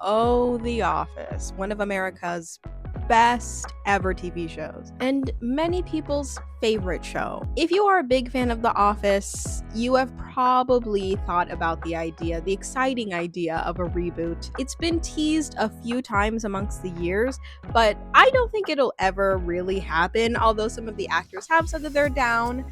Oh, The Office, one of America's best ever TV shows, and many people's favorite show. If you are a big fan of The Office, you have probably thought about the exciting idea of a reboot. It's been teased a few times amongst the years, but I don't think it'll ever really happen, although some of the actors have said that they're down.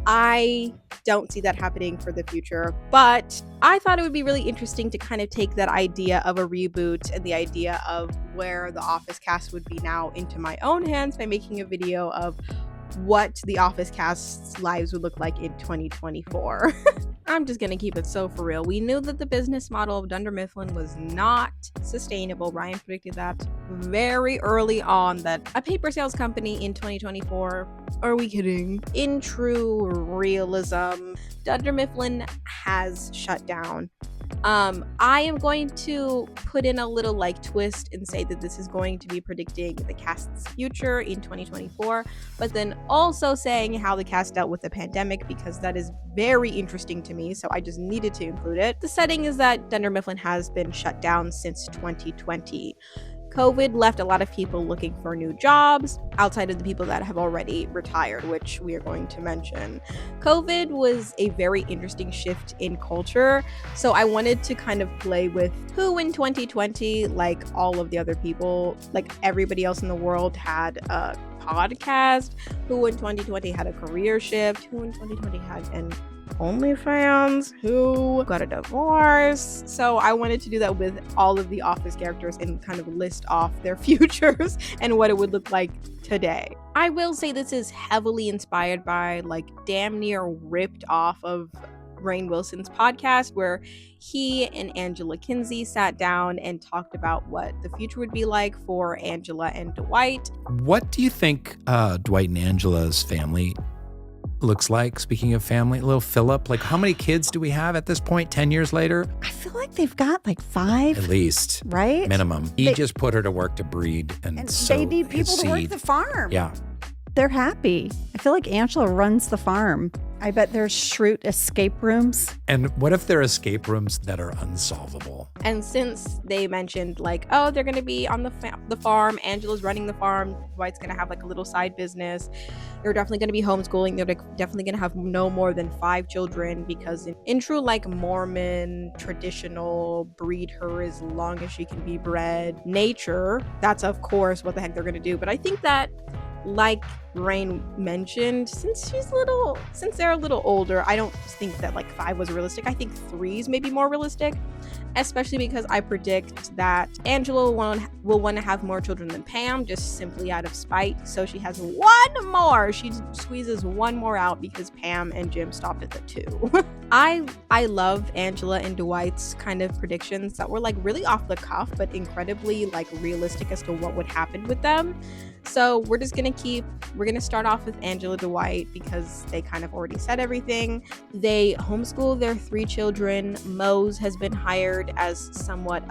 I don't see that happening for the future, but I thought it would be really interesting to kind of take that idea of a reboot and the idea of where the Office cast would be now into my own hands by making a video of what the Office cast's lives would look like in 2024. I'm just gonna keep it so for real. We knew that the business model of DunderMifflin was not sustainable. Rainn predicted that very early on, that a paper sales company in 2024. Are we kidding? In true realism, DunderMifflin has shut down. I am going to put in a little twist and say that this is going to be predicting the cast's future in 2024, but then also saying how the cast dealt with the pandemic, because that is very interesting to me, so I just needed to include it. The setting is that DunderMifflin has been shut down since 2020. COVID left a lot of people looking for new jobs outside of the people that have already retired, which we are going to mention. COVID was a very interesting shift in culture, so I wanted to kind of play with who in 2020, like all of the other people, like everybody else in the world, had a podcast, who in 2020 had a career shift, who in 2020 had an OnlyFans, who got a divorce. So I wanted to do that with all of the Office characters and kind of list off their futures and what it would look like today. I will say this is heavily inspired by, damn near ripped off of Rainn Wilson's podcast, where he and Angela Kinsey sat down and talked about what the future would be like for Angela and Dwight. What do you think Dwight and Angela's family looks like? Speaking of family, little Philip, how many kids do we have at this point, 10 years later? I feel like they've got 5. At least. Right? Minimum. He just put her to work to breed and sow they need people to work the farm. Yeah. They're happy. I feel like Angela runs the farm. I bet there's Schrute escape rooms. And what if there are escape rooms that are unsolvable? And since they mentioned they're going to be on the farm, Angela's running the farm, Dwight's going to have a little side business. They're definitely going to be homeschooling. They're definitely going to have no more than 5 children, because in true Mormon traditional breed her as long as she can be bred nature, that's of course what the heck they're going to do. But I think that, like Rainn mentioned, since they're a little older, I don't think that 5 was realistic. I think 3 is maybe more realistic, especially because I predict that Angela will want to have more children than Pam, just simply out of spite. So she has one more. She squeezes one more out because Pam and Jim stopped at the 2. I love Angela and Dwight's kind of predictions that were really off the cuff, but incredibly realistic as to what would happen with them. So we're gonna start off with Angela Dwight, because they kind of already said everything. They homeschool their 3 children. Mose has been hired as somewhat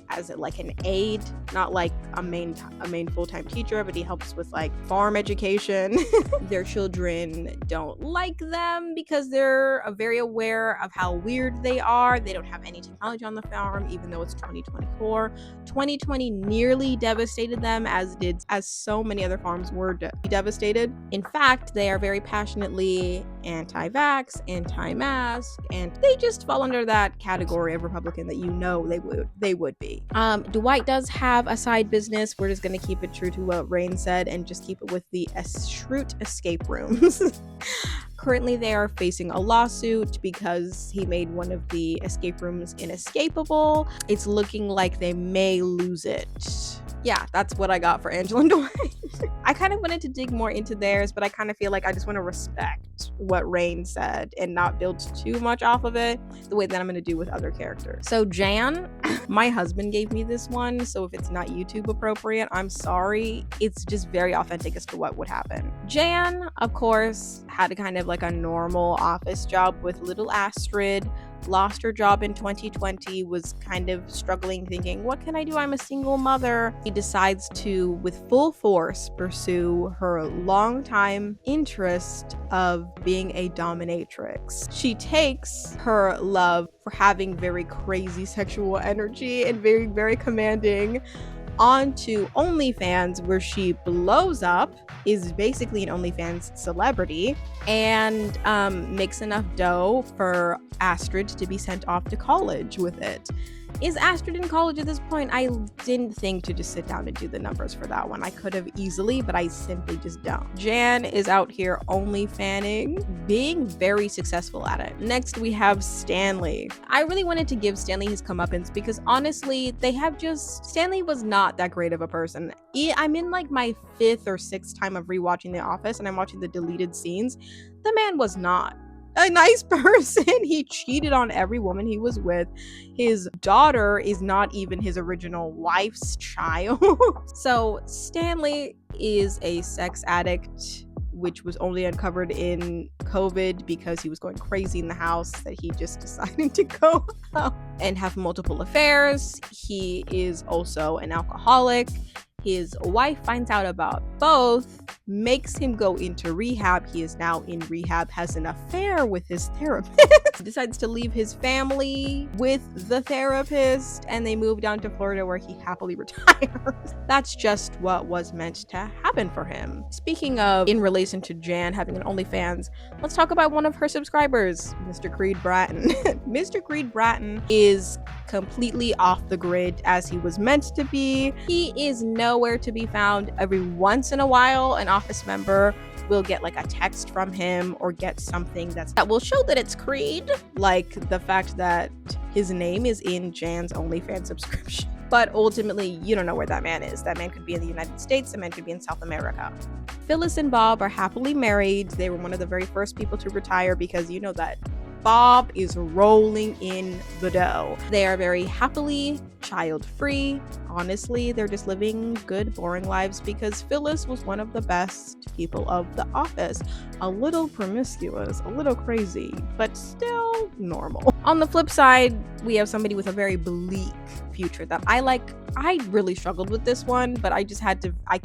as an aide, not a main full-time teacher, but he helps with farm education. Their children don't like them because they're very aware of how weird they are. They don't have any technology on the farm, even though it's 2024. 2020 nearly devastated them, as so many other farms were devastated. In fact, they are very passionately anti-vax, anti-mask, and they just fall under that category of Republican that they would be. Dwight does have a side business. We're just going to keep it true to what Rainn said and just keep it with the Schrute escape rooms. Currently, they are facing a lawsuit because he made one of the escape rooms inescapable. It's looking like they may lose it. Yeah, that's what I got for Angela and Dwight. I kind of wanted to dig more into theirs, but I kind of feel like I just want to respect what Rainn said and not build too much off of it the way that I'm going to do with other characters. So Jan, my husband gave me this one, so if it's not YouTube appropriate, I'm sorry. It's just very authentic as to what would happen. Jan, of course, had kind of a normal office job with little Astrid, lost her job in 2020, was kind of struggling, thinking, what can I do? I'm a single mother. She decides to, with full force, pursue her longtime interest of being a dominatrix. She takes her love for having very crazy sexual energy and very, very commanding onto OnlyFans, where she blows up, is basically an OnlyFans celebrity, and makes enough dough for Astrid to be sent off to college with it. Is Astrid in college at this point? I didn't think to just sit down and do the numbers for that one. I could have easily, but I simply just don't. Jan is out here only fanning, being very successful at it. Next, we have Stanley. I really wanted to give Stanley his comeuppance because honestly, Stanley was not that great of a person. I'm in like my 5th or 6th time of rewatching The Office, and I'm watching the deleted scenes. The man was not a nice person. He cheated on every woman he was with. His daughter is not even his original wife's child. So Stanley is a sex addict, which was only uncovered in COVID because he was going crazy in the house, that he just decided to go out and have multiple affairs. He is also an alcoholic. His wife finds out about both, makes him go into rehab. He is now in rehab, has an affair with his therapist, decides to leave his family with the therapist, and they move down to Florida where he happily retires. That's just what was meant to happen for him. Speaking of, in relation to Jan having an OnlyFans, let's talk about one of her subscribers, Mr. Creed Bratton. Mr. Creed Bratton is completely off the grid as he was meant to be. He is nowhere to be found. Every once in a while, an office member will get like a text from him or get something that will show that it's Creed, like the fact that his name is in Jan's OnlyFans subscription. But ultimately, you don't know where that man is. That man could be in the United States, that man could be in South America. Phyllis and Bob are happily married. They were one of the very first people to retire because you know that Bob is rolling in the dough. They are very happily child-free. Honestly, they're just living good, boring lives because Phyllis was one of the best people of the office. A little promiscuous, a little crazy, but still normal. On the flip side, we have somebody with a very bleak future that I like. I really struggled with this one, but I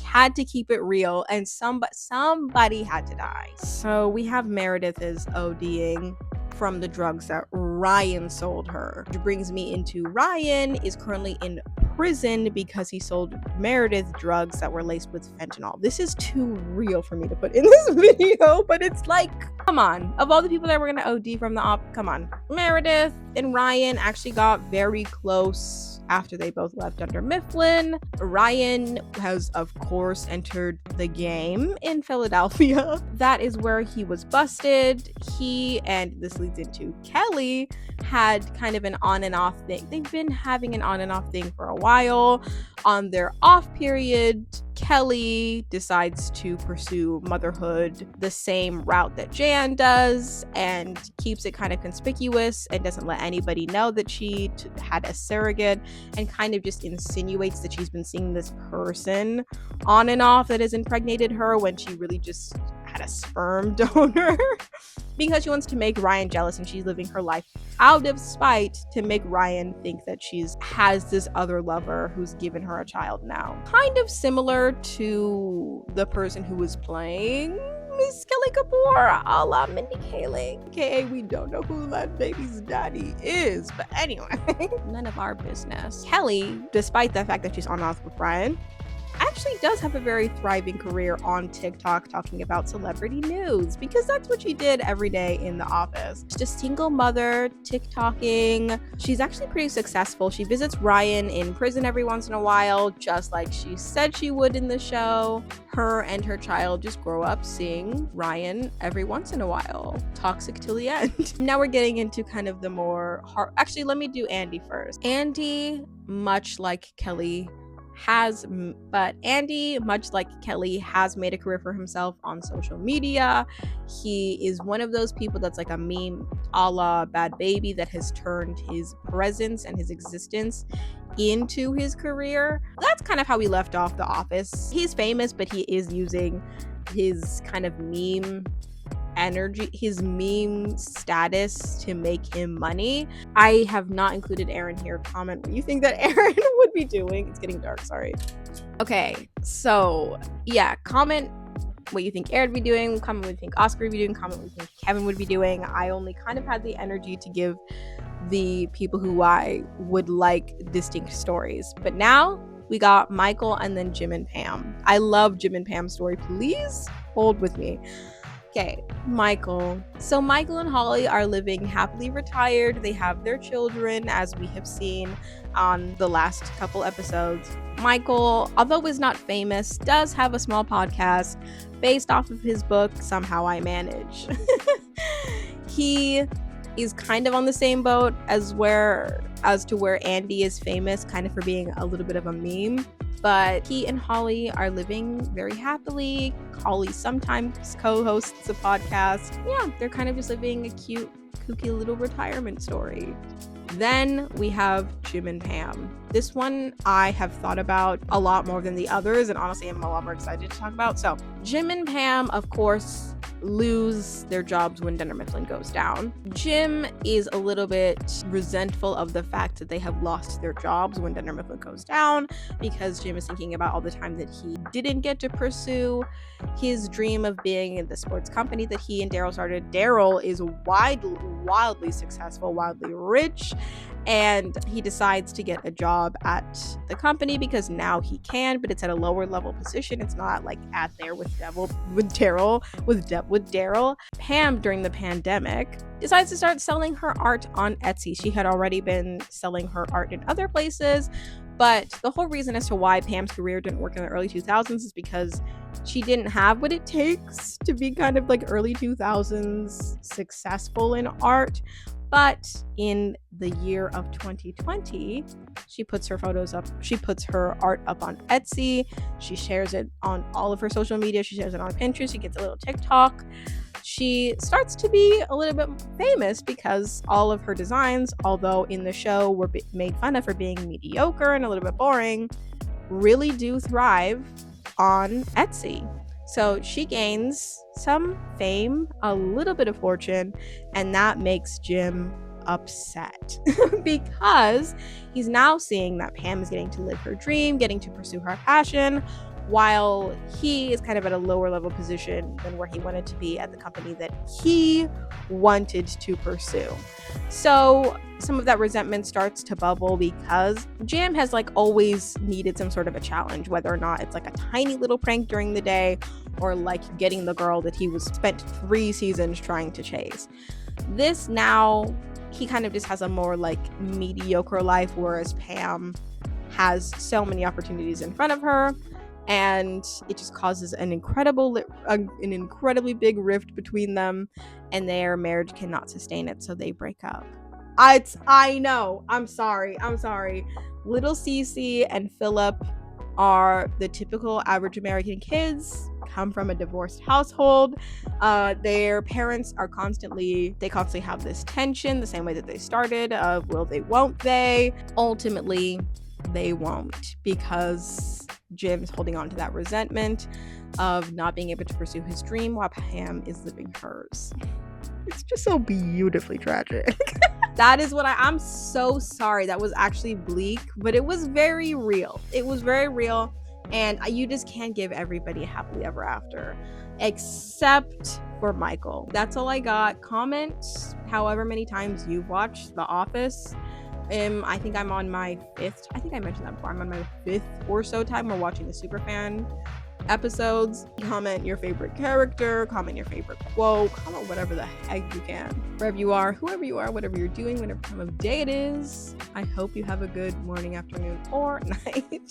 had to keep it real, and somebody had to die. So we have Meredith is ODing from the drugs that Rainn sold her. Which brings me into Rainn is currently in prison because he sold Meredith drugs that were laced with fentanyl. This is too real for me to put in this video, but it's like, come on. Of all the people that were gonna OD from the op, come on. Meredith and Rainn actually got very close after they both left DunderMifflin. Rainn has, of course, entered the game in Philadelphia. That is where he was busted. He, and this leads into Kelly, had kind of an on and off thing. They've been having an on and off thing for a while. On their off period, Kelly decides to pursue motherhood the same route that Jan does and keeps it kind of conspicuous and doesn't let anybody know that she had a surrogate, and kind of just insinuates that she's been seeing this person on and off that has impregnated her when she really just had a sperm donor because she wants to make Rainn jealous, and she's living her life out of spite to make Rainn think that has this other lover who's given her a child now. Kind of similar to the person who was playing Miss Kelly Kapoor, a la Mindy Kaling, aka we don't know who that baby's daddy is, but anyway, none of our business. Kelly, despite the fact that she's on off with Rainn, actually does have a very thriving career on TikTok talking about celebrity news, because that's what she did every day in the office. She's a single mother TikToking. She's actually pretty successful. She visits Rainn in prison every once in a while, just like she said she would in the show. Her and her child just grow up seeing Rainn every once in a while. Toxic till the end. Now we're getting into kind of the more hard. Actually, let me do Andy first. Andy, much like Kelly, has made a career for himself on social media. He is one of those people that's like a meme a la Bad Baby that has turned his presence and his existence into his career. That's kind of how we left off The Office. He's famous, but he is using his kind of meme energy, his meme status to make him money. I have not included Aaron here. Comment what you think that Aaron would be doing. It's getting dark, sorry. Okay, so yeah, comment what you think Aaron would be doing, comment what you think Oscar would be doing, comment what you think Kevin would be doing. I only kind of had the energy to give the people who I would like distinct stories. But now we got Michael and then Jim and Pam. I love Jim and Pam's story. Please hold with me. Okay, Michael. So Michael and Holly are living happily retired. They have their children, as we have seen on the last couple episodes. Michael, although is not famous, does have a small podcast based off of his book, Somehow I Manage. He is kind of on the same boat as to where Andy is famous, kind of for being a little bit of a meme. But he and Holly are living very happily. Holly sometimes co-hosts a podcast. Yeah, they're kind of just living a cute, kooky little retirement story. Then we have Jim and Pam. This one I have thought about a lot more than the others, and honestly I'm a lot more excited to talk about. So Jim and Pam, of course, lose their jobs when DunderMifflin goes down. Jim is a little bit resentful of the fact that they have lost their jobs when DunderMifflin goes down, because Jim is thinking about all the time that he didn't get to pursue his dream of being in the sports company that he and Daryl started. Daryl is wildly successful, wildly rich, and he decides to get a job at the company because now he can, but it's at a lower level position. It's not like at there with Daryl. Pam, during the pandemic, decides to start selling her art on Etsy. She had already been selling her art in other places, but the whole reason as to why Pam's career didn't work in the early 2000s is because she didn't have what it takes to be kind of like early 2000s successful in art. But in the year of 2020, she puts her photos up. She puts her art up on Etsy. She shares it on all of her social media. She shares it on Pinterest. She gets a little TikTok. She starts to be a little bit famous because all of her designs, although in the show were made fun of for being mediocre and a little bit boring, really do thrive on Etsy. So she gains some fame, a little bit of fortune, and that makes Jim upset because he's now seeing that Pam is getting to live her dream, getting to pursue her passion, while he is kind of at a lower level position than where he wanted to be at the company that he wanted to pursue. So some of that resentment starts to bubble because Jim has like always needed some sort of a challenge, whether or not it's like a tiny little prank during the day or like getting the girl that he was spent 3 seasons trying to chase. This now, he kind of just has a more like mediocre life, whereas Pam has so many opportunities in front of her, and it just causes an incredibly big rift between them, and their marriage cannot sustain it, so they break up. I know. I'm sorry. Little Cece and Philip are the typical average American kids, come from a divorced household. Their parents are constantly have this tension, the same way that they started, of will they, won't they? Ultimately, they won't, because Jim's holding on to that resentment of not being able to pursue his dream while Pam is living hers. It's just so beautifully tragic. That is what I'm so sorry. That was actually bleak, but it was very real. And you just can't give everybody a happily ever after, except for Michael. That's all I got. Comment however many times you've watched The Office. I think I'm on my 5th. I think I mentioned that before. I'm on my 5th or so time we're watching the Superfan episodes. Comment your favorite character, comment your favorite quote, comment whatever the heck you can. Wherever you are, whoever you are, whatever you're doing, whatever time of day it is, I hope you have a good morning, afternoon, or night.